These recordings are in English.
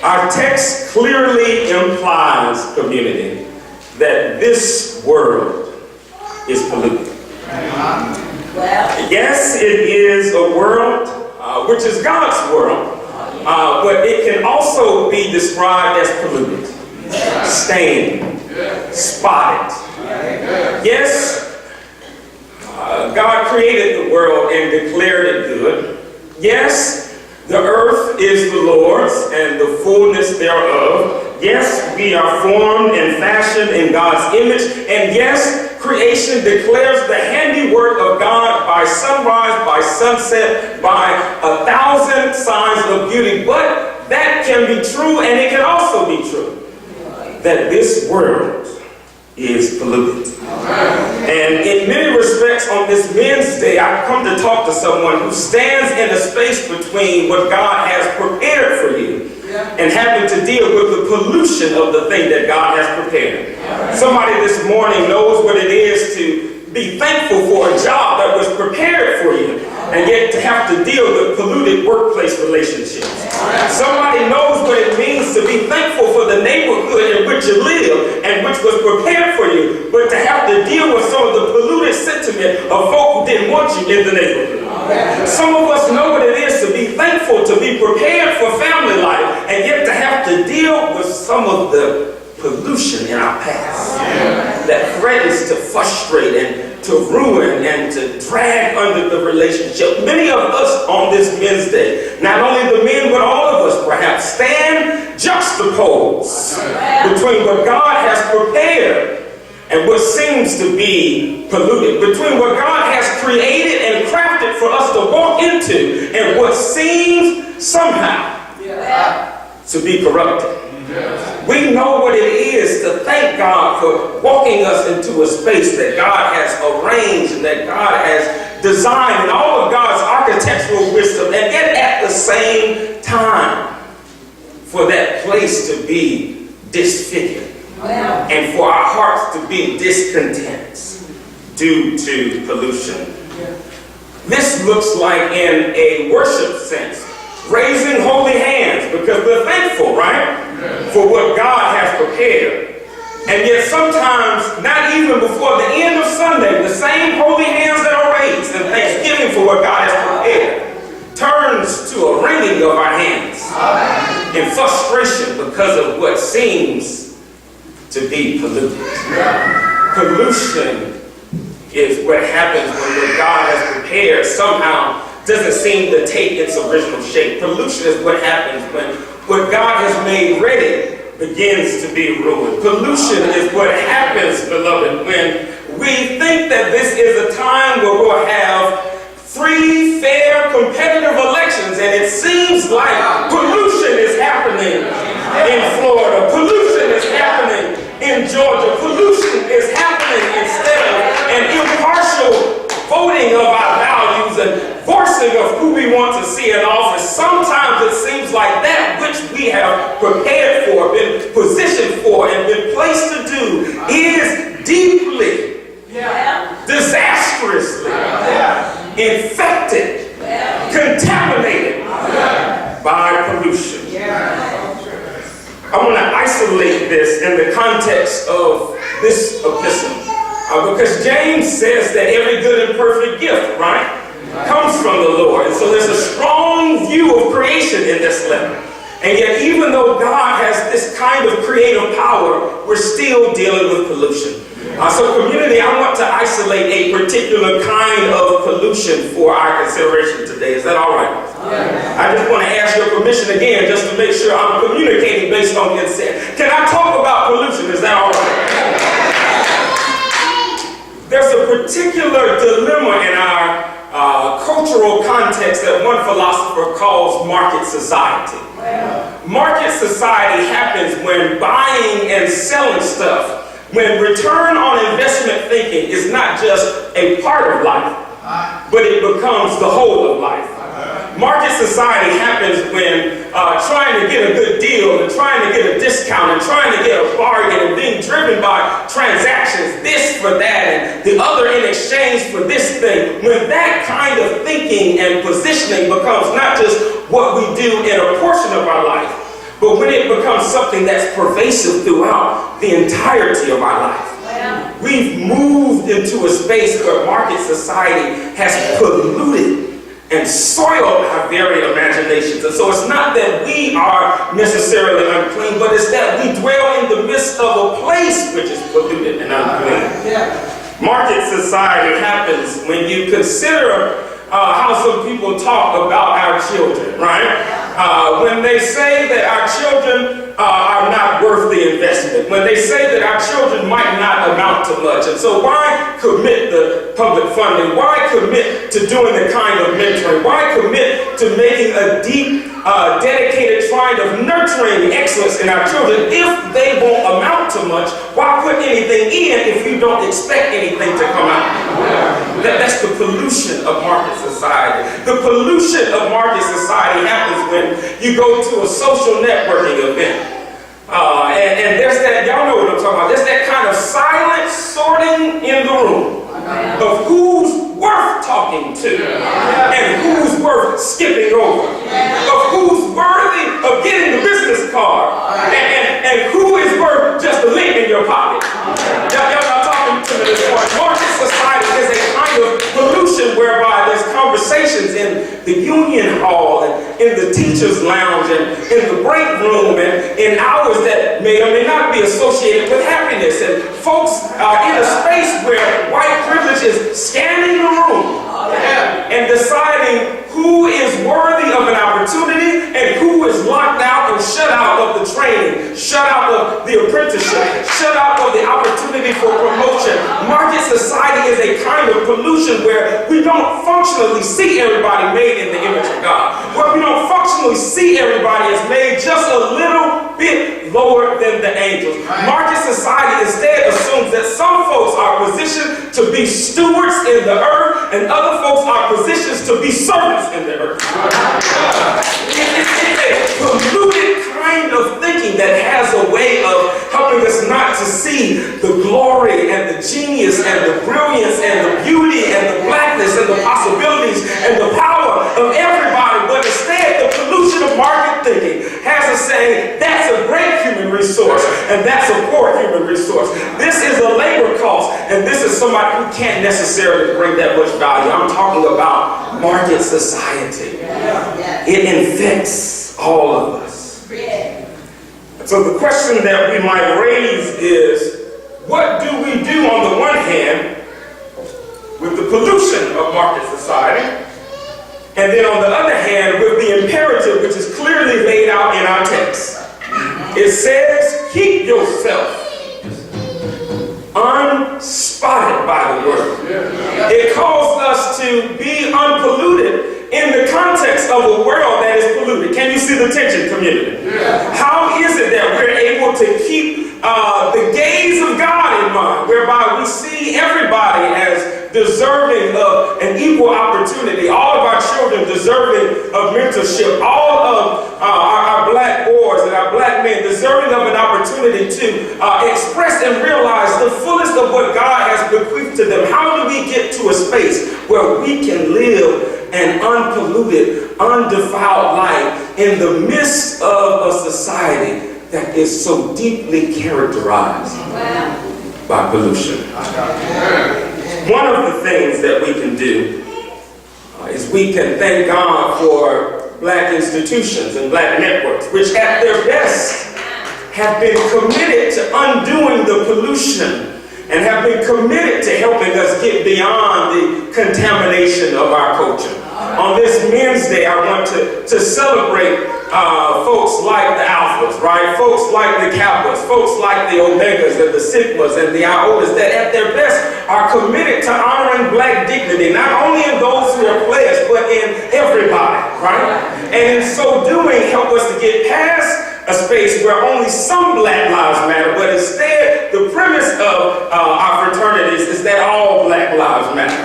Our text clearly implies, community, that this world is polluted. Yes, it is a world which is God's world, but it can also be described as polluted, stained, spotted. Yes, God created the world and declared it good. Yes, the earth is the Lord's and the fullness thereof. Yes, we are formed and fashioned in God's image. And yes, creation declares the handiwork of God by sunrise, by sunset, by 1,000 signs of beauty. But that can be true, and it can also be true that this world is polluted. And in many respects, on this Men's Day, I've come to talk to someone who stands in the space between what God has prepared for you and having to deal with the pollution of the thing that God has prepared. Somebody this morning knows what it is to be thankful for a job that was prepared for you, and yet to have to deal with polluted workplace relationships. Somebody knows what it means to be thankful for the neighborhood in which you live and which was prepared for you, but to have to deal with some of the polluted sentiment of folk who didn't want you in the neighborhood. Some of us know what it is to be thankful, to be prepared for family life, and yet to have to deal with some of the pollution in our past that threatens to frustrate and to ruin and to drag under the relationship. Many of us on this Men's Day, not only the men but all of us perhaps, stand juxtaposed between what God has prepared and what seems to be polluted, between what God has created and crafted for us to walk into and what seems somehow to be corrupted. We know what it is to thank God for walking us into a space that God has arranged and that God has designed and all of God's architectural wisdom, and yet at the same time for that place to be disfigured and for our hearts to be discontent due to pollution. This looks like, in a worship sense, raising holy hands because we're thankful, right, for what God has prepared. And yet sometimes, not even before the end of Sunday, the same holy hands that are raised in thanksgiving for what God has prepared turns to a wringing of our hands in frustration because of what seems to be polluted. Pollution is what happens when what God has prepared somehow doesn't seem to take its original shape. Pollution is what happens when what God has made ready begins to be ruined. Pollution is what happens, beloved, when we think that this is a time where we'll have free, fair, competitive elections, and it seems like pollution is happening in Florida. Pollution is happening in Georgia. Pollution is happening instead of an impartial voting of our values and voicing of who we want to see in office. Sometimes it seems like that which we have prepared for, been positioned for, and been placed to do is deeply, disastrously infected, contaminated by pollution. I want to isolate this in the context of this epistle. Because James says that every good and perfect gift, right, comes from the Lord. And so there's a strong view of creation in this letter. And yet, even though God has this kind of creative power, we're still dealing with pollution. So community, I want to isolate a particular kind of pollution for our consideration today. Is that all right? I just want to ask your permission again, just to make sure I'm communicating based on consent. Can I talk about pollution? Is that all right? There's a particular dilemma in our cultural context that one philosopher calls market society. Market society happens when buying and selling stuff, when return on investment thinking is not just a part of life, but it becomes the whole of life. Market society happens when trying to get a good deal and trying to get a discount and trying to get a bargain and being driven by transactions, this for that and the other in exchange for this thing. When that kind of thinking and positioning becomes not just what we do in a portion of our life, but when it becomes something that's pervasive throughout the entirety of our life. We've moved into a space where market society has polluted and soiled our very imaginations. And so it's not that we are necessarily unclean, but it's that we dwell in the midst of a place which is polluted and unclean. Market society happens when you consider how some people talk about our children, right? When they say that our children are not worth the investment, when they say that our children might not amount to much. And so why commit the public funding? Why commit to doing the kind of mentoring? Why commit to making a deep, dedicated trying of nurturing excellence in our children if they won't amount to much? Why put anything in if you don't expect anything to come out? That's the pollution of market society. The pollution of market society happens when you go to a social networking event. And there's that, y'all know what I'm talking about, there's that kind of silent sorting in the room of who's worth talking to and who's worth skipping over, of who's worthy of getting the business card and who is worth just a link in your pocket. Y'all not talking to me this morning. Market society is a kind of pollution whereby there's conversations in the union hall and in the teacher's lounge and in the break room and in hours that may or may not be associated with happiness. And folks are in a space where white privilege is scanning the room and deciding who is worthy of an opportunity and who is locked out and shut out of the training, shut out of the apprenticeship, shut out of the opportunity for promotion. Market society is a kind of pollution where we don't functionally see everybody made in the image of God, where we don't functionally see everybody as made just a little bit lower than the angels. Market society instead assumes that some folks are positioned to be stewards in the earth and other folks are positioned to be servants in the earth. It's a polluted kind of thinking that has a way of helping us not to see the glory and the genius and the brilliance and the beauty and the blackness and the possibilities and the power of everybody, but instead the pollution of market thinking has us saying that's a great human resource and that's a poor human resource. This is a labor cost and this is somebody who can't necessarily bring that much value. I'm talking about market society. It infects all of us. So the question that we might raise is, what do we do on the one hand with the pollution of market society, and then on the other hand with the imperative which is clearly laid out in our text? It says, keep yourself unspotted by the world. It calls us to be unpolluted in the context of a world that is polluted. Can you see the tension, community? How is it that we're able to keep the gaze of God in mind, whereby we see everybody as deserving of an equal opportunity, all of our children deserving of mentorship, all of our black boys and our black men deserving of an opportunity to express and realize the fullest of what God has bequeathed to them? How do we get to a space where we can live an unpolluted, undefiled life in the midst of a society that is so deeply characterized by pollution? One of the things that we can do is we can thank God for black institutions and black networks, which at their best have been committed to undoing the pollution and have been committed to helping us get beyond the contamination of our culture. On this Men's Day, I want to celebrate folks like the Alphas, right? Folks like the Kappas, folks like the Omegas and the Sigmas and the Iotas that at their best are committed to honoring black dignity, not only in those who are pledged, but in everybody, right? And in so doing, help us to get past a space where only some black lives matter, but instead the premise of our fraternities is that all black lives matter.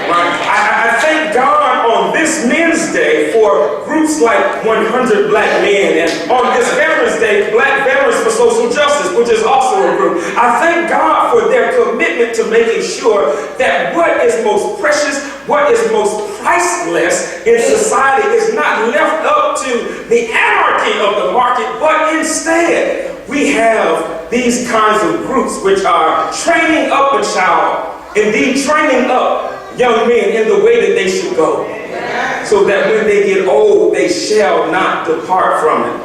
Right? I thank God on this Men's Day for for groups like 100 Black Men, and on this Veterans Day, Black Veterans for Social Justice, which is also a group. I thank God for their commitment to making sure that what is most precious, what is most priceless in society is not left up to the anarchy of the market, but instead we have these kinds of groups which are training up a child, indeed training up young men in the way that they should go, so that when they get old, they shall not depart from it.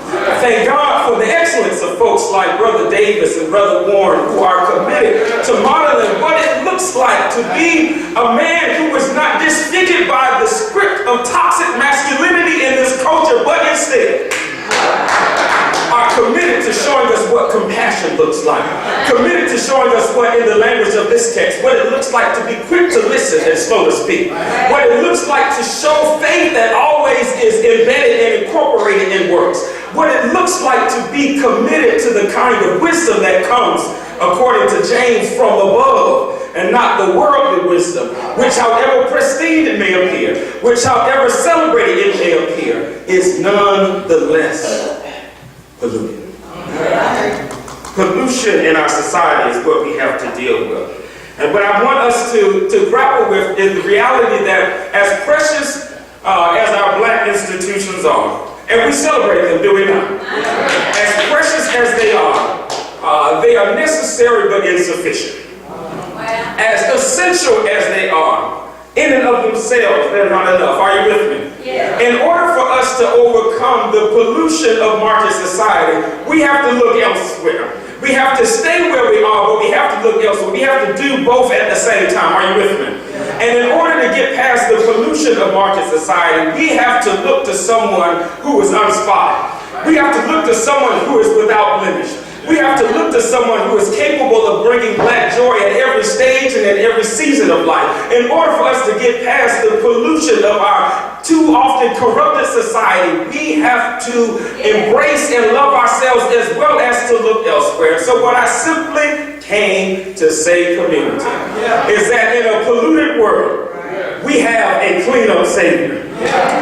Thank God for the excellence of folks like Brother Davis and Brother Warren, who are committed to modeling what it looks like to be a man who is not disfigured by the script of toxic masculinity in this culture, but instead are committed to showing us what compassion looks like, committed to showing us what, in the language of this text, what it looks like to be quick to listen and slow to speak, what it looks like to show faith that always is embedded and incorporated in works, what it looks like to be committed to the kind of wisdom that comes, according to James, from above, and not the worldly wisdom, which however pristine it may appear, which however celebrated it may appear, is nonetheless polluted. Pollution in our society is what we have to deal with. And what I want us to grapple with is the reality that as precious as our Black institutions are, and we celebrate them, do we not? As precious as they are necessary but insufficient. As essential as they are, in and of themselves, they're not enough. Are you with me? Yeah. In order for us to overcome the pollution of market society, we have to look elsewhere. We have to stay where we are, but we have to look elsewhere. We have to do both at the same time. Are you with me? Yeah. And in order to get past the pollution of market society, we have to look to someone who is unspotted. We have to look to someone who is without blemish. We have to look to someone who is capable of bringing Black joy at every stage and at every season of life. In order for us to get past the pollution of our too often corrupted society, we have to embrace and love ourselves as well as to look elsewhere. So what I simply came to say, community, is that in a polluted world, we have a clean-up Savior.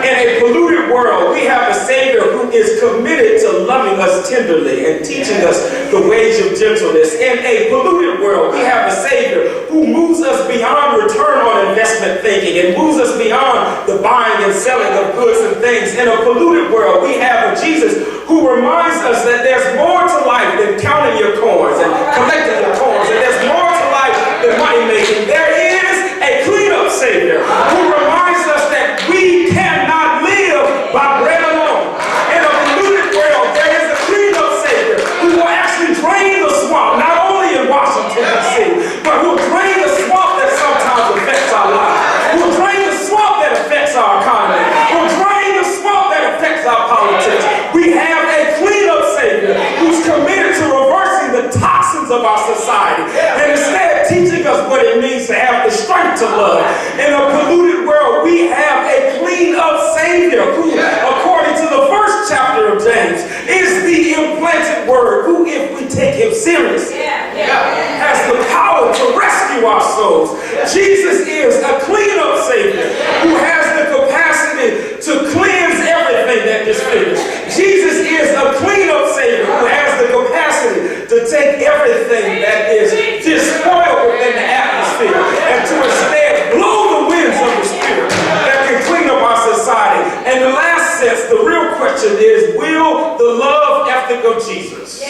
In a polluted world, we have a Savior who is committed to loving us tenderly and teaching us the ways of gentleness. In a polluted world, we have a Savior who moves us beyond return on investment thinking and moves us beyond the buying and selling of goods and things. In a polluted world, we have a Jesus who reminds us that there's more to life than counting your coins and collecting your coins, and there's more to life than money making. There is a clean-up Savior who reminds us that we cannot live by bread alone. In a polluted world, there is a clean-up Savior who will actually drain the swamp, not only in Washington, D.C., but who will drain the swamp that sometimes affects our lives, who will drain the swamp that affects our economy, who will drain the swamp that affects our politics. We have a clean-up Savior who's committed to reversing the toxins of our society and instead teaching us what it means to have the strength to love. In a polluted world, we have a clean-up Savior who, according to the first chapter of James, is the implanted word, who, if we take him seriously, has the power to rescue our souls. Jesus is a clean-up Savior who has the capacity to cleanse everything that disfigures. Jesus is a clean-up Savior who has the capacity to take everything that is despoiled within the atmosphere and to instead blow the winds of the Spirit that can clean up our society. And the last sense, the real question is, will the love ethic of Jesus,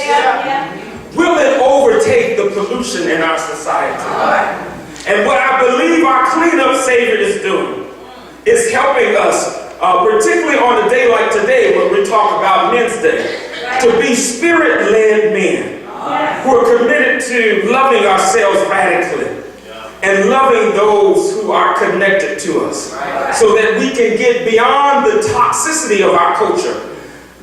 will it overtake the pollution in our society? And what I believe our clean-up Savior is doing is helping us, particularly on a day like today when we talk about Men's Day, to be Spirit-led men who are committed to loving ourselves radically and loving those who are connected to us, so that we can get beyond the toxicity of our culture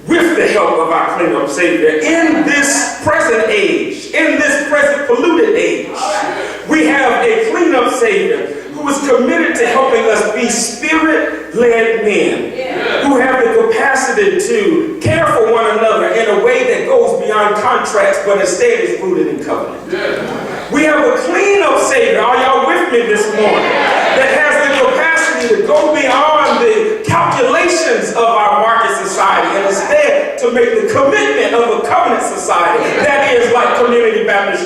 with the help of our clean-up Savior. In this present age, in this present polluted age, we have a clean-up Savior who is committed to helping us be Spirit-led men who have the capacity to care for one another in a way that goes beyond contracts, but instead is rooted in covenant. We have a clean-up Savior, are y'all with me this morning, that has the capacity to go beyond the calculations of our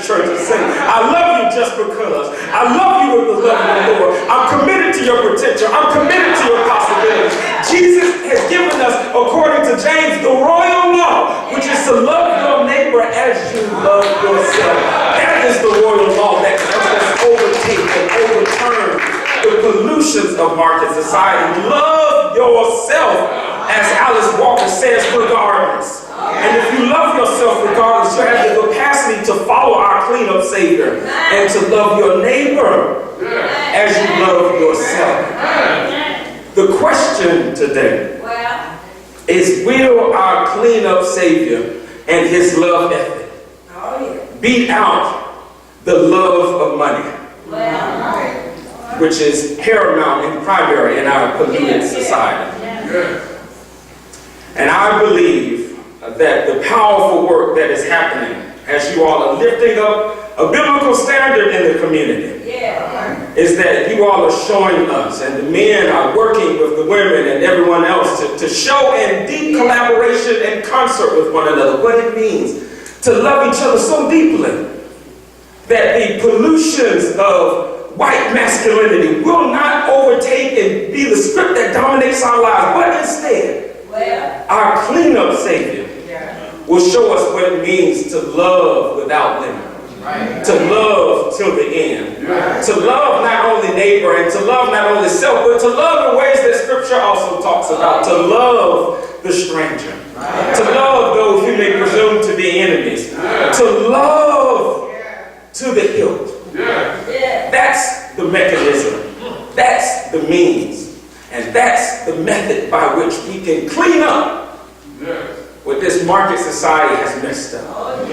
Baptist Church and say, I love you just because. I love you with the love of the Lord. I'm committed to your potential. I'm committed to your possibilities. Jesus has given us, according to James, the royal law, which is to love your neighbor as you love yourself. That is the royal law that helps us overtake and overturn the pollutions of market society. Love yourself, as Alice Walker says, regardless. And if you love yourself regardless, you have the capacity to follow our clean-up Savior and to love your neighbor as you love yourself. The question today is, will our clean-up Savior and his love ethic beat out the love of money, which is paramount and primary in our polluted society? And I believe that the powerful work that is happening as you all are lifting up a biblical standard in the community is that you all are showing us, and the men are working with the women and everyone else to show in deep collaboration and concert with one another what it means to love each other so deeply that the pollutions of white masculinity will not overtake and be the script that dominates our lives, but instead our clean-up Savior will show us what it means to love without limit, to love till the end, to love not only neighbor and to love not only self, but to love in ways that Scripture also talks about, to love the stranger, to love those who may presume to be enemies, to love to the hilt. That's the mechanism, that's the means, and that's the method by which we can clean up what this market society has messed up.